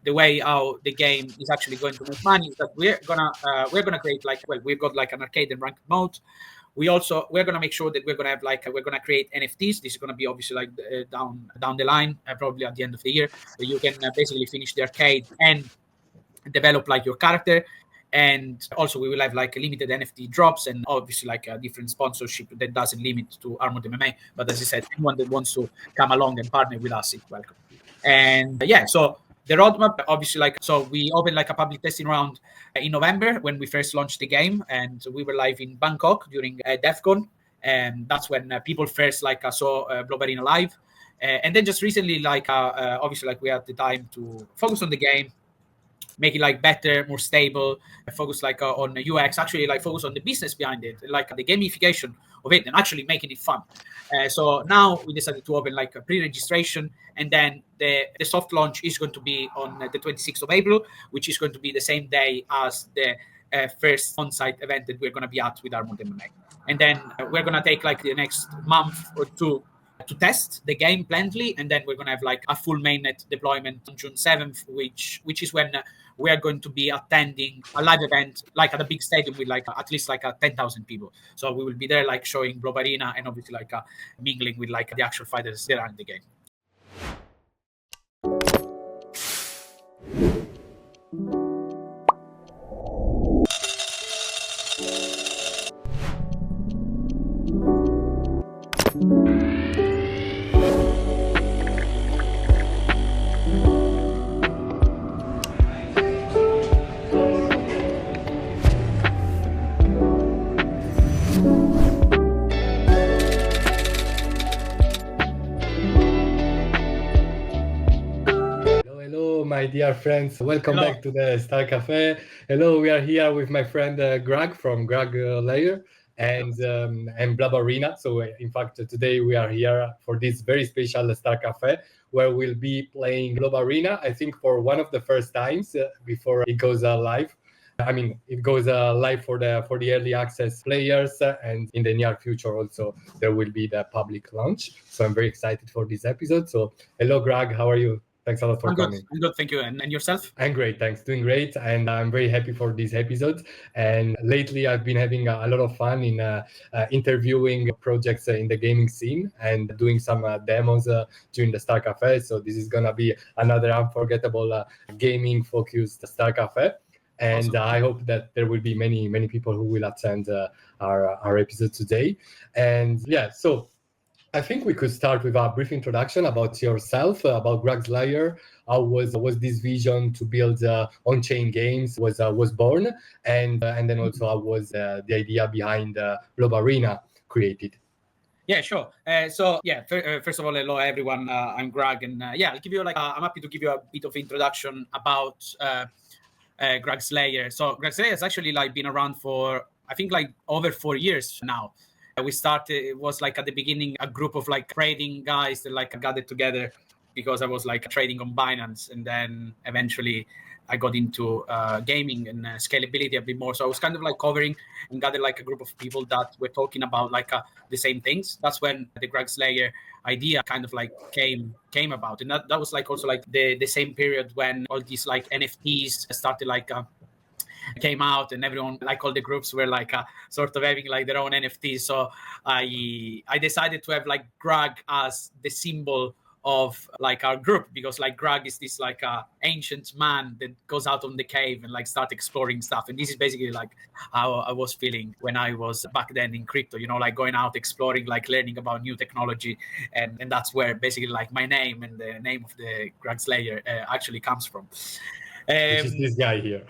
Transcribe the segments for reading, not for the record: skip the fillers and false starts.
the way how the game is actually going to make money is that we're gonna create we've got like an arcade and ranked mode. We're gonna make sure that we're gonna have we're gonna create NFTs. This is gonna be obviously down the line, probably at the end of the year, where you can basically finish the arcade and develop like your character. And also we will have like limited NFT drops and obviously like a different sponsorship that doesn't limit to Armoured MMA. But as I said, anyone that wants to come along and partner with us is welcome. And so the roadmap, obviously, so we opened like a public testing round in November when we first launched the game, and we were live in Bangkok during DEF CON, and that's when people first saw Bloberting live. And then just recently, obviously, we had the time to focus on the game, make it better, more stable, focus on UX, actually focus on the business behind it, the gamification of it, and actually making it fun. So now we decided to open a pre-registration, and then the soft launch is going to be on the 26th of April, which is going to be the same day as the first on-site event that we're going to be at with Armoured MMA. And then we're going to take the next month or two to test the game plenty, and then we're going to have a full mainnet deployment on June 7th, which is when we are going to be attending a live event at a big stadium with at least 10,000 people. So we will be there showing Bloberena and obviously mingling with the actual fighters that are in the game. My dear friends, welcome back to the Star Cafe. Hello, we are here with my friend Grug from Grug Layer and Bloberena. So in fact, today we are here for this very special Star Cafe where we'll be playing Bloberena, I think for one of the first times before it goes live. I mean, it goes live for the early access players, and in the near future also there will be the public launch. So I'm very excited for this episode. So hello, Grug, how are you? Thanks a lot for coming. I'm good, thank you. And yourself? I'm great, thanks. Doing great. And I'm very happy for this episode. And lately I've been having a lot of fun in interviewing projects in the gaming scene and doing some demos during the Star Cafe. So this is going to be another unforgettable gaming-focused Star Cafe. And awesome. I hope that there will be many people who will attend our episode today. And so I think we could start with a brief introduction about yourself, about Grug's Layer. How was this vision to build on-chain games was born, and then also how was the idea behind Bloberena created? Yeah, sure. First of all, hello everyone. I'm Grug, and I'll give you I'm happy to give you a bit of introduction about Grug's Layer. So Grug's Layer has actually been around for I think over 4 years now. We started, it was at the beginning, a group of trading guys that gathered together because I was trading on Binance, and then eventually I got into gaming and scalability a bit more. So I was kind of covering and gathered a group of people that were talking about the same things. That's when the Grug's Layer idea kind of came about, and that was also the same period when all these NFTs started came out, and everyone all the groups were sort of having their own NFTs. So I decided to have Grug as the symbol of our group, because Grug is this ancient man that goes out on the cave and start exploring stuff. And this is basically how I was feeling when I was back then in crypto, going out exploring, learning about new technology, and that's where basically my name and the name of the Grug's Layer actually comes from. Which is this guy here.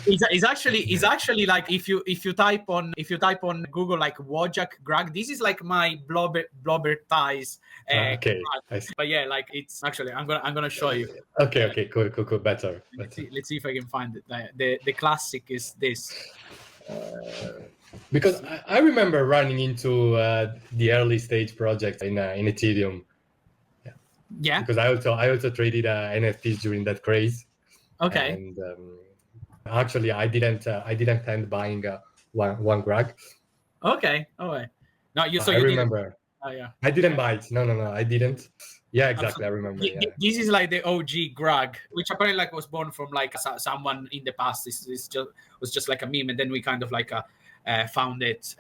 He's actually if you type on Google Wojak Grug, this is my blobber ties. Okay. But it's actually I'm gonna show you. Okay, cool. Better. Let's see if I can find it. The classic is this. Because I remember running into the early stage project in Ethereum. Yeah. Because I also traded NFTs during that craze. Okay. And actually, I didn't end buying one Grug. Okay. All right. No, I remember. Oh yeah. I didn't buy it. No, I didn't. Yeah, exactly. I remember. Yeah. This is like the OG Grug, which apparently like was born from like someone in the past. This just was just like a meme, and then we kind of like found it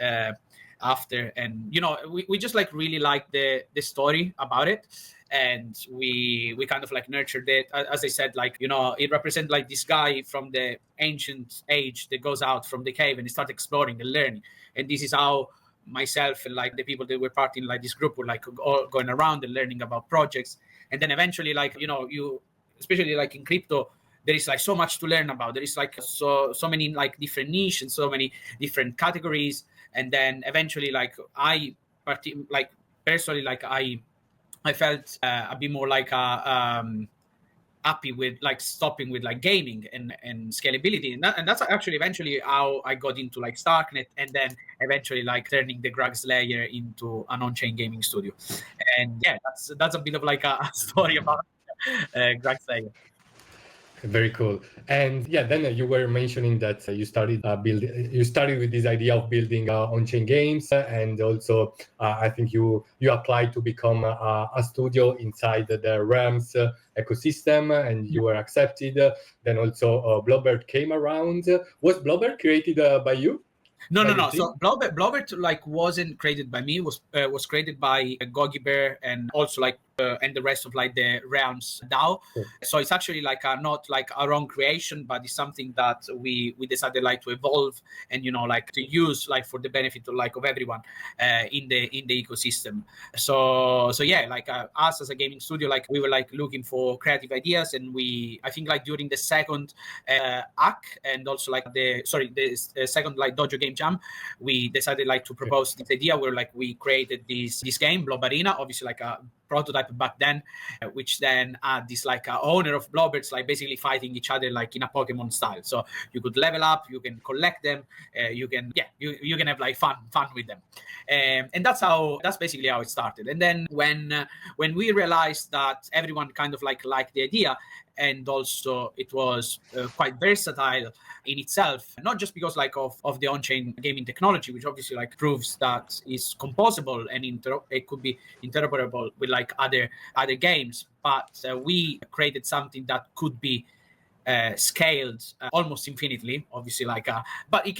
after, and we just like really like the story about it, and we kind of like nurtured it. As I said, like it represents like this guy from the ancient age that goes out from the cave and start exploring and learning, and this is how myself and like the people that were part in like this group were like all going around and learning about projects. And then eventually like you especially like in crypto, there is like so much to learn about. There is like so many like different niche and so many different categories. And then eventually like personally like I felt a bit more like happy with like stopping with like gaming and scalability, and that's actually eventually how I got into like Starknet, and then eventually like turning the Grug's layer into an on-chain gaming studio. And yeah, that's a bit of like a story about Grug's layer. Very cool. And yeah, then you were mentioning that you started with this idea of building on-chain games, and also I think you applied to become a studio inside the Realms ecosystem, and you were accepted. Then also Blobert came around. Was Blobert created by you? No. So Blobert like wasn't created by me. Was created by Gogi Bear and also like and the rest of like the Realms DAO. Cool. So it's actually like not like our own creation, but it's something that we decided like to evolve and like to use like for the benefit of like of everyone in the ecosystem. So yeah, like us as a gaming studio, like we were like looking for creative ideas, and I think like during the second ACK and also like the second like Dojo Game Jam, we decided like to propose this idea where like we created this game Bloberena, obviously like a prototype back then, which then had this like owner of Bloberts like basically fighting each other like in a Pokemon style. So you could level up, you can collect them, you can have like fun with them, and that's basically how it started. And then when we realized that everyone kind of like liked the idea, and also it was quite versatile in itself, not just because like of the on-chain gaming technology, which obviously like proves that is composable and it could be interoperable with like other games, but we created something that could be scaled almost infinitely, obviously like but it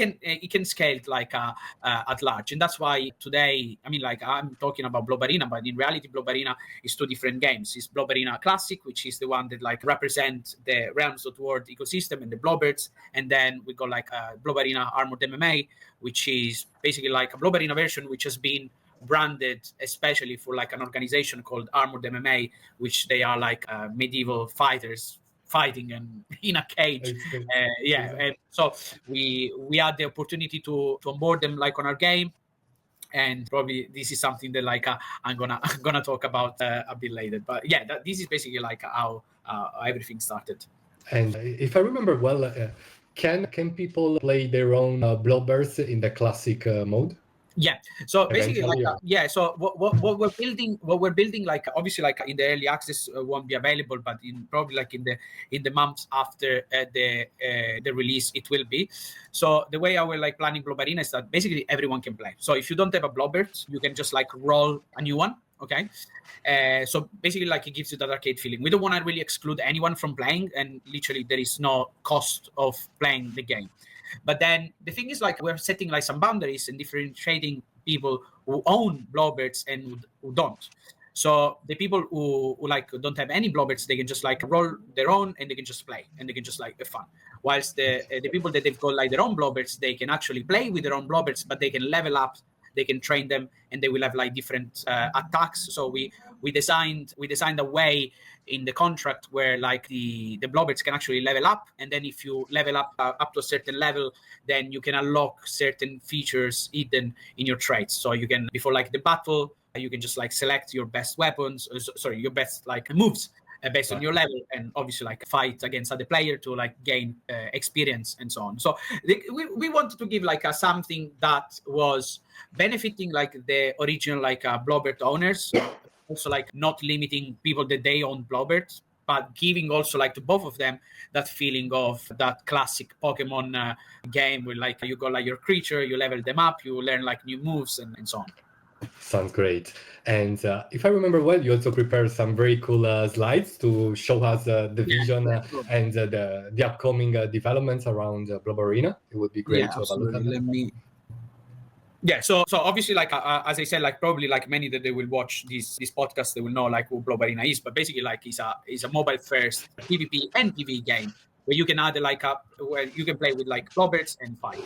can scale like at large. And that's why today, I mean, like I'm talking about Bloberena, but in reality Bloberena is two different games. It's Bloberena Classic, which is the one that like represents the Realms.world ecosystem and the Bloberts, and then we got like Bloberena Armoured MMA, which is basically like a Bloberena version which has been branded especially for like an organization called Armoured MMA, which they are like medieval fighters fighting and in a cage. And so we had the opportunity to onboard them like on our game, and probably this is something that like I'm gonna talk about a bit later. But yeah, this is basically like how everything started. And if I remember well, can people play their own Blobers in the classic mode? Yeah. So basically, Eventually, So what we're building, like obviously, like in the early access won't be available, but probably like in the months after the release, it will be. So the way I will like planning Bloberina is that basically everyone can play. So if you don't have a Blobert, you can just like roll a new one. Okay. So basically, like it gives you that arcade feeling. We don't want to really exclude anyone from playing, and literally there is no cost of playing the game. But then the thing is, like, we're setting like some boundaries and differentiating people who own Bloberts and who don't. So the people who like don't have any Bloberts, they can just like roll their own and they can just play and they can just like have fun. Whilst the people that they've got like their own Bloberts, they can actually play with their own Bloberts, but they can level up, they can train them, and they will have like different attacks. So we designed a way in the contract where like the Bloberts can actually level up, and then if you level up up to a certain level, then you can unlock certain features hidden in your traits. So you can, before like the battle, you can just like select your best weapons, your best like moves based on your level, and obviously like fight against other player to like gain experience and so on. So we wanted to give like something that was benefiting like the original like Blobert owners, also like not limiting people that they own Blobert, but giving also like to both of them that feeling of that classic Pokemon game where like you got like your creature, you level them up, you learn like new moves and so on. Sounds great. And if I remember well, you also prepared some very cool slides to show us the vision Sure. and the upcoming developments around Bloberena. It would be great to have a look Absolutely. at that. Let me. Yeah, so obviously, like as I said, like probably like many that they will watch this podcast, they will know like who Bloberting is. But basically, like it's a mobile first PvP and PvE game where you can add where you can play with like Blobberts and fight.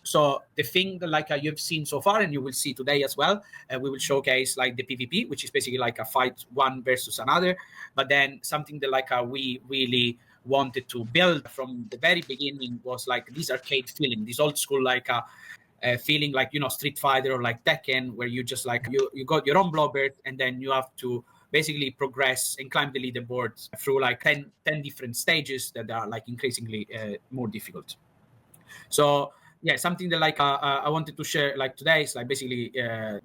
So the thing that like you've seen so far and you will see today as well, we will showcase like the PvP, which is basically like a fight one versus another. But then something that like we really wanted to build from the very beginning was like this arcade feeling, this old school like feeling like, you know, Street Fighter or like Tekken, where you just like you got your own Blobbert and then you have to basically progress and climb the leaderboard through like 10 different stages that are like increasingly more difficult. So yeah, something that like I wanted to share like today is like basically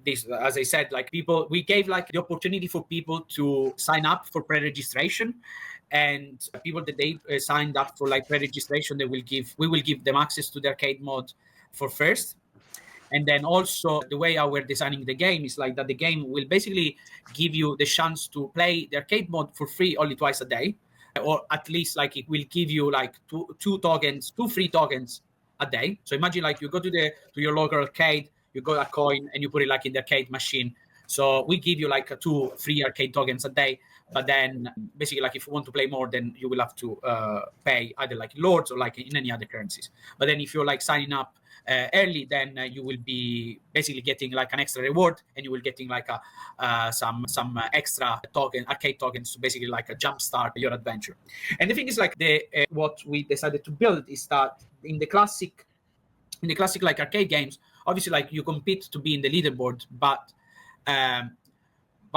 this, as I said, like we gave like the opportunity for people to sign up for pre-registration, and people that they signed up for like pre-registration, we will give them access to the arcade mode for first. And then also the way how we're designing the game is like that the game will basically give you the chance to play the arcade mode for free only twice a day, or at least like it will give you like two free tokens a day. So imagine like you go to your local arcade, you got a coin and you put it like in the arcade machine. So we give you like 2 free arcade tokens a day. But then basically like if you want to play more, then you will have to pay either like Lords or like in any other currencies. But then if you're like signing up early, then you will be basically getting like an extra reward, and you will getting like some extra arcade tokens to basically like a jumpstart your adventure. And the thing is like what we decided to build is that in the classic like arcade games, obviously like you compete to be in the leaderboard, but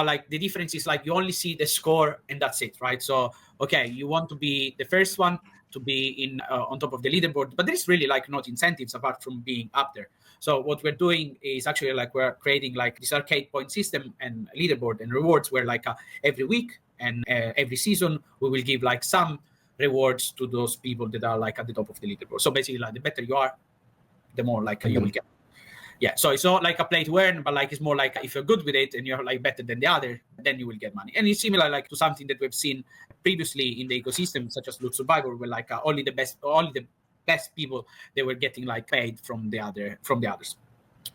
like the difference is like you only see the score and that's it, right? So okay, you want to be the first one to be in on top of the leaderboard, but there's really like not incentives apart from being up there. So what we're doing is actually like we're creating like this arcade point system and leaderboard and rewards where like every week and every season we will give like some rewards to those people that are like at the top of the leaderboard. So basically like the better you are, the more like you will get. Yeah, so it's not like a play to earn, but like it's more like if you're good with it and you're like better than the other, then you will get money. And it's similar like to something that we've seen previously in the ecosystem, such as Loot Survivor, where like only the best people, they were getting like paid from the others.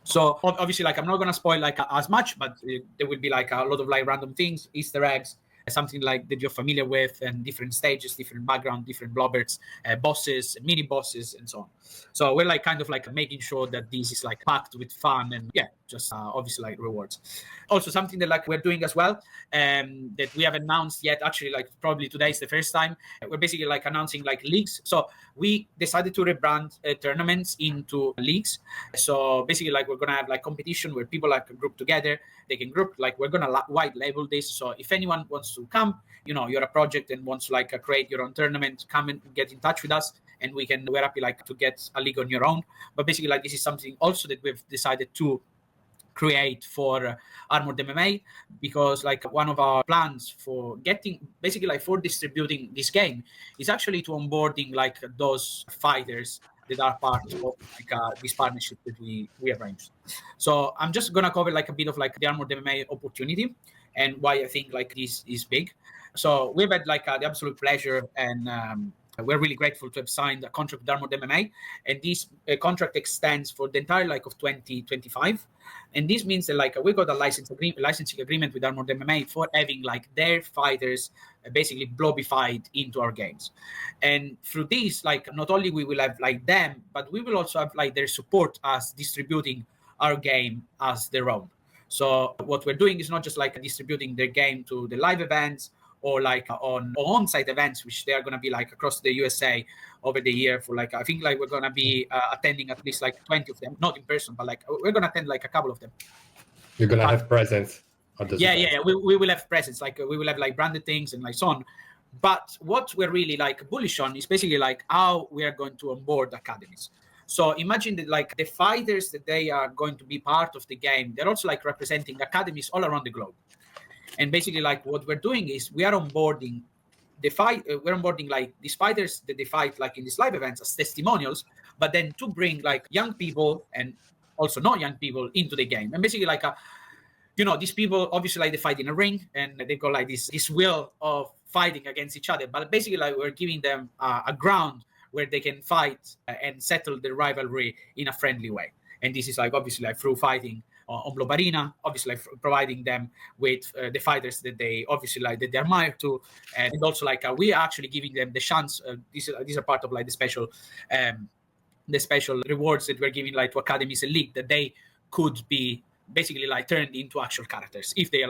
So obviously like I'm not gonna spoil like as much, but there will be like a lot of like random things, Easter eggs, something like that you're familiar with, and different stages, different background, different Bloberts, bosses, mini bosses, and so on. So we're like kind of like making sure that this is like packed with fun and yeah, just obviously like rewards. Also something that like we're doing as well, that we haven't announced yet. Actually, like probably today is the first time we're basically like announcing like leagues. So we decided to rebrand tournaments into leagues. So basically like we're gonna have like competition where people like group together. They can group like we're gonna white label this. So if anyone wants to come, you know, you're a project and wants to like create your own tournament, come and get in touch with us, and we're happy like to get a league on your own. But basically like this is something also that we've decided to create for Armoured MMA, because like one of our plans for getting basically like for distributing this game is actually to onboarding like those fighters that are part of like this partnership that we arranged. So I'm just gonna cover like a bit of like the Armoured MMA opportunity and why I think like this is big. So we've had like the absolute pleasure, and we're really grateful to have signed a contract with Armoured MMA, and this contract extends for the entire like of 2025. And this means that like we got a licensing agreement with Armoured MMA for having like their fighters basically blobified into our games. And through this, like not only we will have like them, but we will also have like their support as distributing our game as their own. So what we're doing is not just like distributing their game to the live events or like on-site events, which they are going to be like across the USA over the year for like, I think like we're going to be attending at least like 20 of them, not in person, but like we're going to attend like a couple of them. You're going to have presence at those events. Yeah. We will have presence, like we will have like branded things and like so on. But what we're really like bullish on is basically like how we are going to onboard academies. So imagine that like the fighters that they are going to be part of the game, they're also like representing academies all around the globe. And basically like what we're doing is we are onboarding we're onboarding like these fighters that they fight like in these live events as testimonials, but then to bring like young people and also not young people into the game. And basically like these people obviously like they fight in a ring and they got like this will of fighting against each other. But basically, like we're giving them a ground where they can fight and settle the rivalry in a friendly way. And this is like obviously like through fighting on Bloberena, obviously like providing them with the fighters that they obviously like that they admire to, and also like we are actually giving them the chance. These are part of like the special rewards that we're giving like to Academies and League, that they could be basically like turned into actual characters if they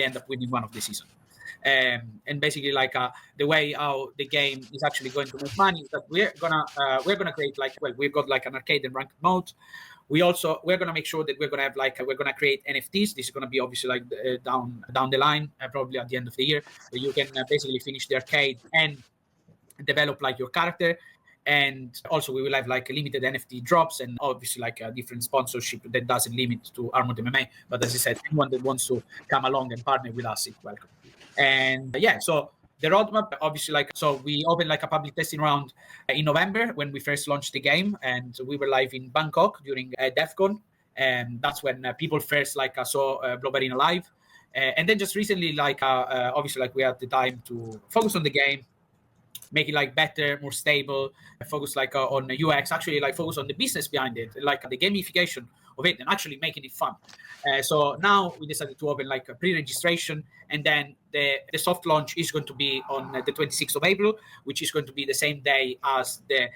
end up winning one of the season. And basically like the way how the game is actually going to make money is that we're gonna create like, well, we've got like an arcade and ranked mode. We're gonna make sure that we're gonna have like we're gonna create NFTs. This is gonna be obviously like down the line, probably at the end of the year, where you can basically finish the arcade and develop like your character. And also we will have like limited NFT drops and obviously like a different sponsorship that doesn't limit to Armoured MMA. But as I said, anyone that wants to come along and partner with us is welcome. And so the roadmap, obviously, like, so we opened like a public testing round in November when we first launched the game, and we were live in Bangkok during DEFCON, and that's when people first like saw Bloberting live. And then just recently, like obviously, like we had the time to focus on the game, make it like better, more stable, focus like on UX, actually like focus on the business behind it, like the gamification of it, and actually making it fun. So now we decided to open like a pre-registration, and then the soft launch is going to be on the 26th of April, which is going to be the same day as the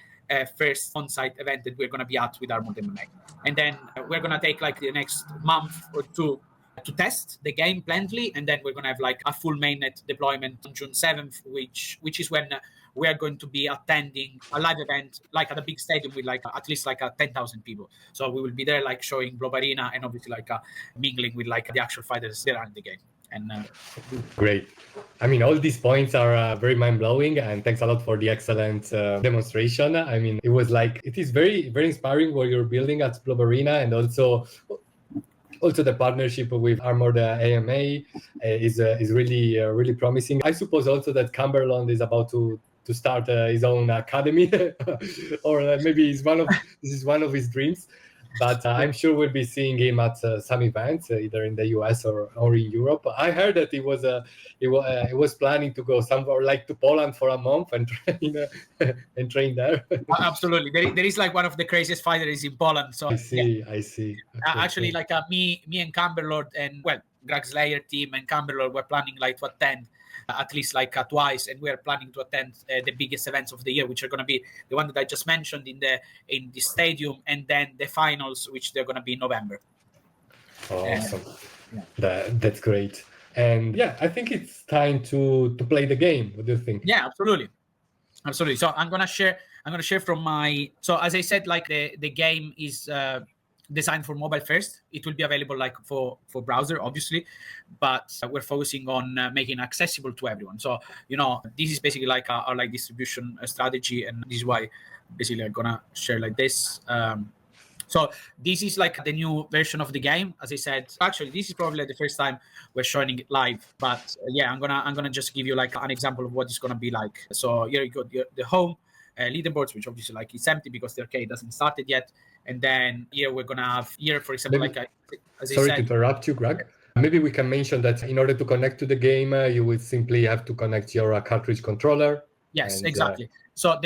first on-site event that we're going to be at with Armoured MMA. And then we're going to take like the next month or two to test the game plentifully, and then we're going to have like a full mainnet deployment on June 7th, which is when we are going to be attending a live event like at a big stadium with like at least like 10,000 people. So we will be there like showing Bloberena and obviously like mingling with like the actual fighters that are in the game. And great. I mean, all these points are very mind-blowing, and thanks a lot for the excellent demonstration. I mean, it is very, very inspiring what you're building at Bloberena, and also the partnership with Armoured AMMA is really really promising. I suppose also that Cumberland is about to start his own academy, or maybe this is one of his dreams. But I'm sure we'll be seeing him at some events, either in the US or in Europe. I heard that he was planning to go somewhere like to Poland for a month and train there. Absolutely, there is like one of the craziest fighters in Poland. So I see. Okay, actually, like me and Cumberland and Grug Slayer team and Cumberland were planning like to attend at least like twice, and we're planning to attend the biggest events of the year, which are going to be the one that I just mentioned in the stadium, and then the finals, which they're going to be in November. Awesome. That's great. And I think it's time to play the game. What do you think? Yeah, absolutely. So I'm gonna share from my. So as I said, like the game is designed for mobile first. It will be available like for browser, obviously, but we're focusing on making it accessible to everyone. So this is basically like our like distribution strategy, and this is why basically I'm gonna share like this. So this is like the new version of the game. As I said, actually this is probably the first time we're showing it live, but I'm gonna just give you like an example of what it's gonna be like. So here you go, the home leaderboards, which obviously like it's empty because the arcade doesn't started yet. And then here we're gonna have for example, maybe, like as I sorry said, to interrupt you, Grug. Maybe we can mention that in order to connect to the game, you would simply have to connect your cartridge controller. Yes, exactly. So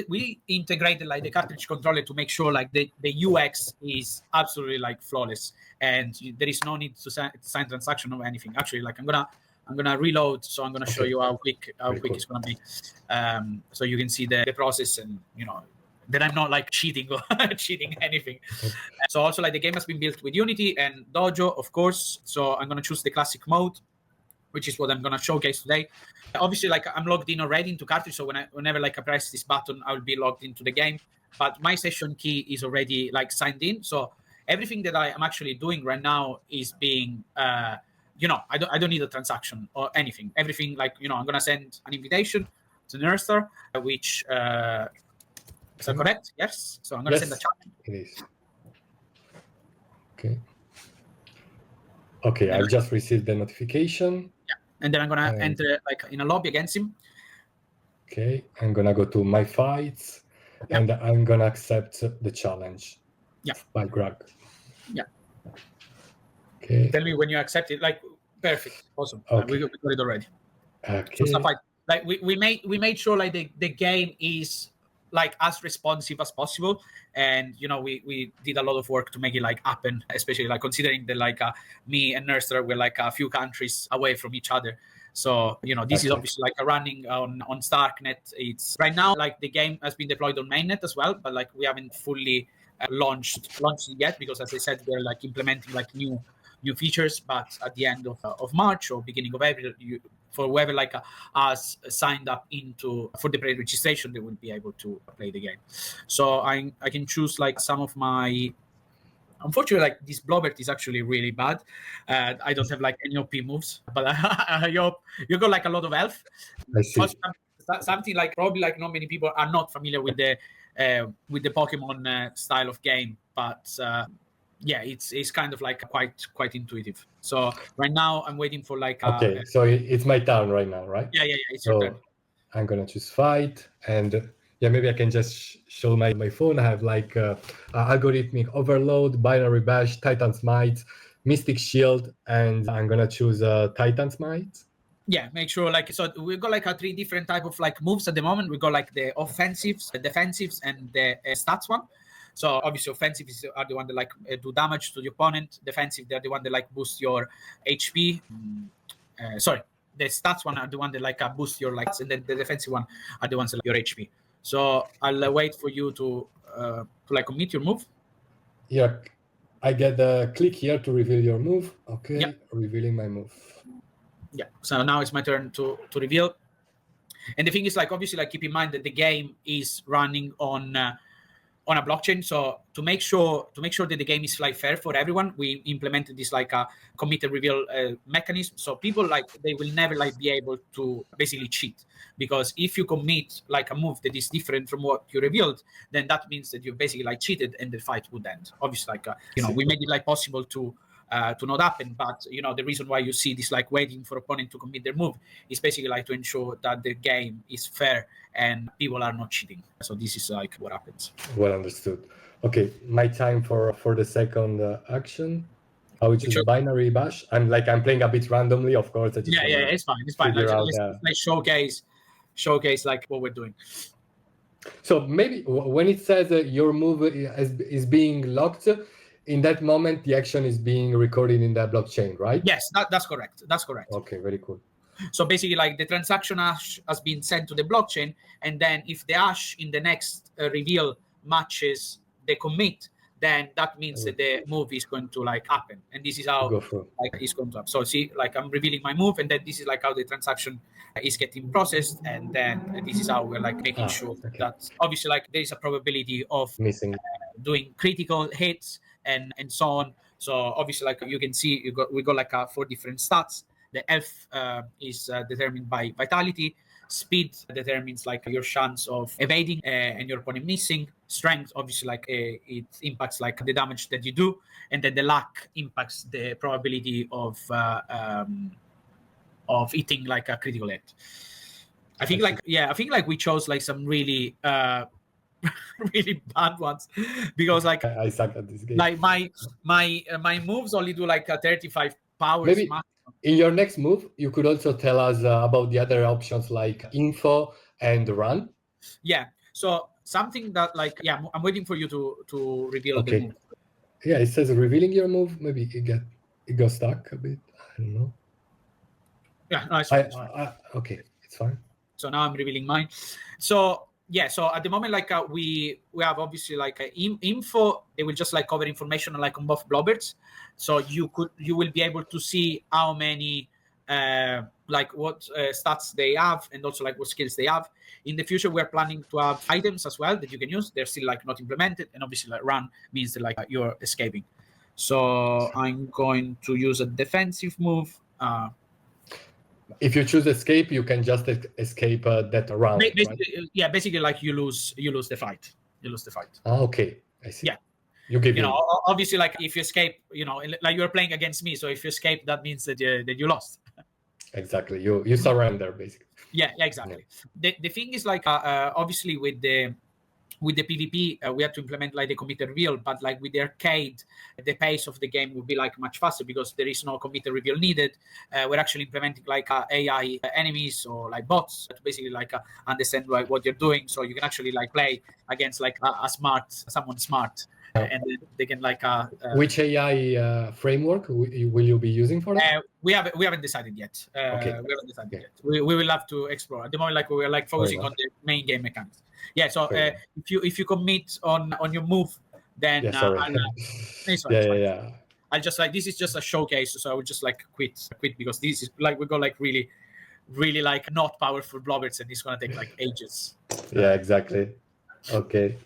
we integrated like the cartridge controller to make sure like the UX is absolutely like flawless, and there is no need to sign transaction or anything. Actually, like I'm gonna reload, so I'm gonna show you how quick it's gonna be, so you can see the process, and that I'm not like cheating or cheating anything. So also like the game has been built with Unity and Dojo, of course. So I'm gonna choose the classic mode, which is what I'm gonna showcase today. Obviously, like I'm logged in already into cartridge, so whenever like I press this button, I will be logged into the game. But my session key is already like signed in, so everything that I am actually doing right now is being, I don't need a transaction or anything. Everything like I'm gonna send an invitation to Nurster, which. Is that correct? Yes. So I'm going to send the chat. It is. Okay, I just received the notification. Yeah. And then I'm going to enter like in a lobby against him. Okay, I'm going to go to my fights, and I'm going to accept the challenge by Grug. Yeah. Okay. Tell me when you accept it. Like, perfect, awesome. Okay. We got it already. Okay. So stuff like we made sure like the game is like as responsive as possible, and we did a lot of work to make it like happen, especially like considering that like me and Nerster were like a few countries away from each other. So this is obviously like running on Starknet. It's right now like the game has been deployed on mainnet as well, but like we haven't fully launched it yet, because as I said, we're like implementing like new features. But at the end of March or beginning of April, for whoever like has signed up for the pre-registration, they will be able to play the game. So I can choose like some of my. Unfortunately, like this Blobert is actually really bad. I don't have like any OP moves, but I hope you got like a lot of health. I see. Something like probably like not many people are not familiar with the Pokemon style of game, but yeah, it's kind of like quite intuitive. So right now I'm waiting for like okay, so it's my turn right now, right? Yeah, it's your turn. I'm gonna choose fight, and yeah, maybe I can just show my phone. I have like algorithmic overload, binary bash, Titan smite, mystic shield, and I'm gonna choose Titan smite. Yeah, make sure like, so we've got like a 3 different type of like moves at the moment. We got like the offensives, the defensives, and the stats one. So obviously offensives are the one that like do damage to the opponent. Defensive, they're the one that like boost your HP. Sorry, the stats one are the one that like boost your likes, and then the defensive one are the ones that like your HP. So I'll wait for you to like commit your move. Yeah, I get a click here to reveal your move. Okay, yep. Revealing my move. Yeah, so now it's my turn to reveal. And the thing is, like, obviously, like, keep in mind that the game is running on a blockchain. So to make sure that the game is like fair for everyone, we implemented this like a committed reveal mechanism. So people like they will never like be able to basically cheat, because if you commit like a move that is different from what you revealed, then that means that you basically like cheated and the fight would end. Obviously, like we made it like possible to not happen, but the reason why you see this like waiting for opponent to commit their move is basically like to ensure that the game is fair and people are not cheating. So this is like what happens. Well understood. Okay, my time for the second action, which is binary bash. I'm playing a bit randomly, of course. Yeah, it's fine. Let's showcase like what we're doing. So maybe when it says your move is being locked, in that moment the action is being recorded in the blockchain, right? Yes, that's correct. Okay, very cool. So basically, like the transaction hash has been sent to the blockchain, and then if the hash in the next reveal matches the commit, then that means that the move is going to like happen, and this is how like it's going to happen. So see, like I'm revealing my move, and then this is like how the transaction is getting processed, and then this is how we're like making sure that obviously like there is a probability of missing doing critical hits and so on. So obviously, like you can see, we got like 4 different stats. The health is determined by vitality. Speed determines like your chance of evading and your opponent missing. Strength, obviously, like it impacts like the damage that you do, and then the luck impacts the probability of hitting like a critical hit. I think like we chose like some really really bad ones, because like I suck at this game. Like my moves only do like 35 powers. Maybe maximum. In your next move, you could also tell us about the other options like info and run. Yeah. So something that like I'm waiting for you to reveal the move. Yeah, it says revealing your move. Maybe it got stuck a bit. I don't know. Yeah, no, it's fine. Okay, it's fine. So now I'm revealing mine. So yeah, so at the moment, like we have obviously like info. They will just like cover information like on both Bloberts. So you will be able to see how many like what stats they have, and also like what skills they have. In the future, we're planning to have items as well that you can use. They're still like not implemented, and obviously like run means that like you're escaping. So I'm going to use a defensive move. If you choose escape, you can just escape that round. Basically, right? Yeah, basically like you lose the fight. Okay, I see. Yeah. You know, obviously, like if you escape, like you're playing against me. So if you escape, that means that you lost. Exactly. You surrender basically. Yeah, exactly. Yeah. The thing is like obviously with the with the PvP, we had to implement like the committed reveal, but like with the arcade, the pace of the game would be like much faster because there is no committed reveal needed. We're actually implementing like AI enemies or like bots to basically like understand like what you're doing, so you can actually like play against like someone smart, and then they can like. Which AI framework will you be using for that? We haven't decided yet. Okay. We haven't decided yet. We will have to explore. At the moment, like we're like focusing on the main game mechanics. Yeah. So if you commit on your move, then yeah, sorry. I'll just like, this is just a showcase, so I would just like quit because this is like we got like really like not powerful blobbers, and it's gonna take like ages. Yeah, exactly. Okay.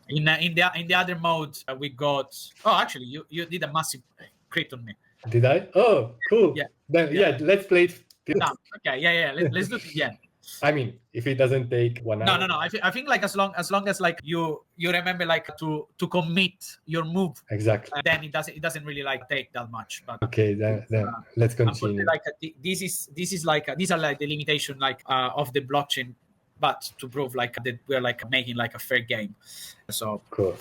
In the other mode, we got. Oh, actually, you did a massive crit on me. Did I? Oh, cool. Yeah. Then let's play it. Okay. Yeah. Let's do it again. I mean, if it doesn't take 1 hour. No. I think like as long as like you remember like to commit your move. Exactly. Then it doesn't really like take that much. But okay, then let's continue. Like these are like the limitation like of the blockchain, but to prove like that we're like making like a fair game. So cool.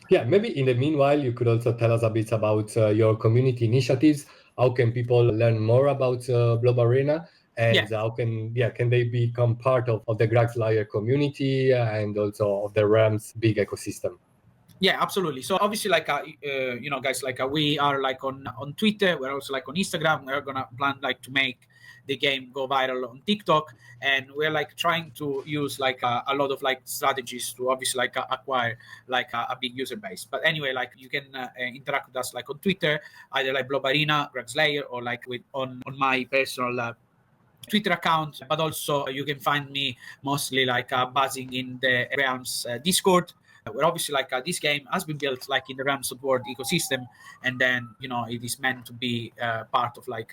Yeah, maybe in the meanwhile, you could also tell us a bit about your community initiatives. How can people learn more about Blobarena? And how can they become part of the Grug Slayer community and also of the Realms big ecosystem? Yeah, absolutely. So obviously, like guys, like we are like on Twitter. We're also like on Instagram. We're gonna plan like to make the game go viral on TikTok, and we're like trying to use like a lot of like strategies to obviously like acquire like a big user base. But anyway, like you can interact with us like on Twitter, either like Bloberena, Grug Slayer, or like on my personal Twitter account. But also you can find me mostly like buzzing in the Realms Discord. Where obviously like this game has been built like in the Realms of World ecosystem, and then it is meant to be part of like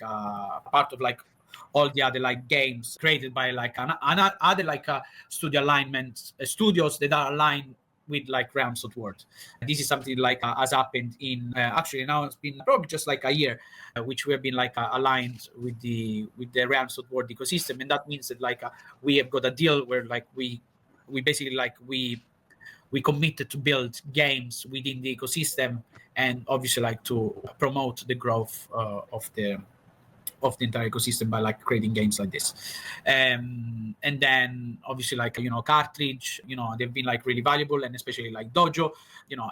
all the other like games created by like other like studio alignment studios that are aligned with like Realms of World. This is something like has happened in actually now it's been probably just like a year, which we have been like aligned with the Realms of World ecosystem, and that means that like we have got a deal where like we basically like we committed to build games within the ecosystem, and obviously like to promote the growth of the entire ecosystem by like creating games like this. And then obviously like cartridge, they've been like really valuable, and especially like Dojo,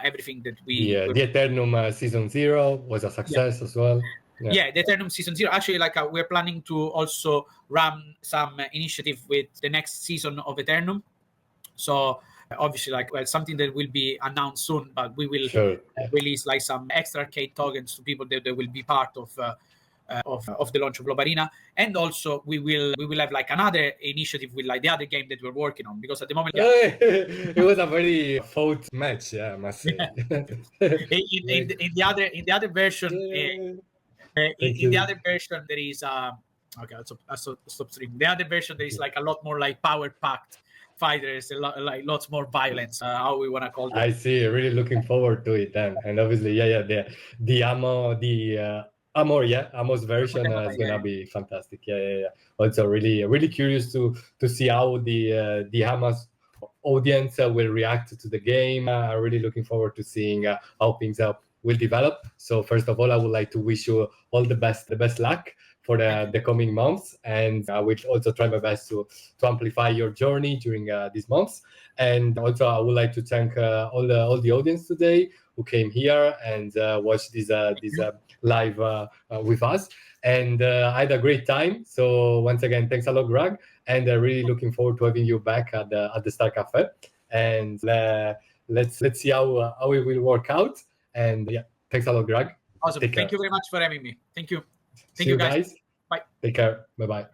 everything that we the Eternum season 0 was a success as well. The Eternum season 0, actually like we're planning to also run some initiative with the next season of Eternum. So obviously like something that will be announced soon, but we will release like some extra arcade tokens to people that will be part of the launch of Bloberena. And also we will have like another initiative with like the other game that we're working on, because at the moment it was a very fought match, I must say. in the other version in the other version there is okay, I'll stop streaming. The other version there is like a lot more like power packed fighters, lots more violence, how we want to call it. I see. Really looking forward to it then. And obviously, the AMMA's version is gonna be fantastic. Also, really curious to see how the AMMA's audience will react to the game. I'm really looking forward to seeing how things will develop. So first of all, I would like to wish you all the best luck for the coming months, and I will also try my best to amplify your journey during these months. And also I would like to thank all the audience today who came here and watched this live with us, and I had a great time. So once again, thanks a lot, Grug, and really looking forward to having you back at the Star Cafe. And let's see how it will work out. And thanks a lot, Grug. Awesome. Thank you very much for having me. Thank you. See you guys. Bye. Take care. Bye-bye.